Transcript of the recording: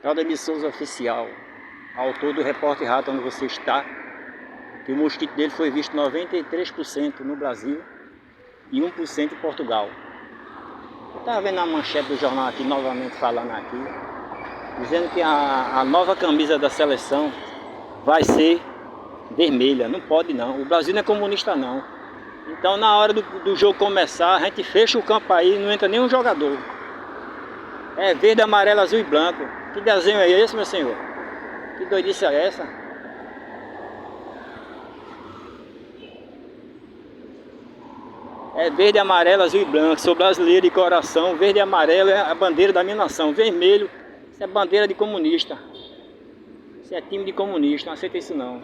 Claudemir Souza Oficial, autor do Repórter Rato, onde você está, que o mosquito dele foi visto 93% no Brasil e 1% em Portugal. Eu estava vendo a manchete do jornal aqui, novamente falando aqui, dizendo que a nova camisa da seleção vai ser vermelha. Não pode não, o Brasil não é comunista não. Então na hora do jogo começar, a gente fecha o campo aí, não entra nenhum jogador. É verde, amarelo, azul e branco. Que desenho é esse, meu senhor? Que doidice é essa? É verde, amarelo, azul e branco. Sou brasileiro de coração. Verde e amarelo é a bandeira da minha nação. Vermelho, isso é bandeira de comunista. Isso é time de comunista, não aceita isso não.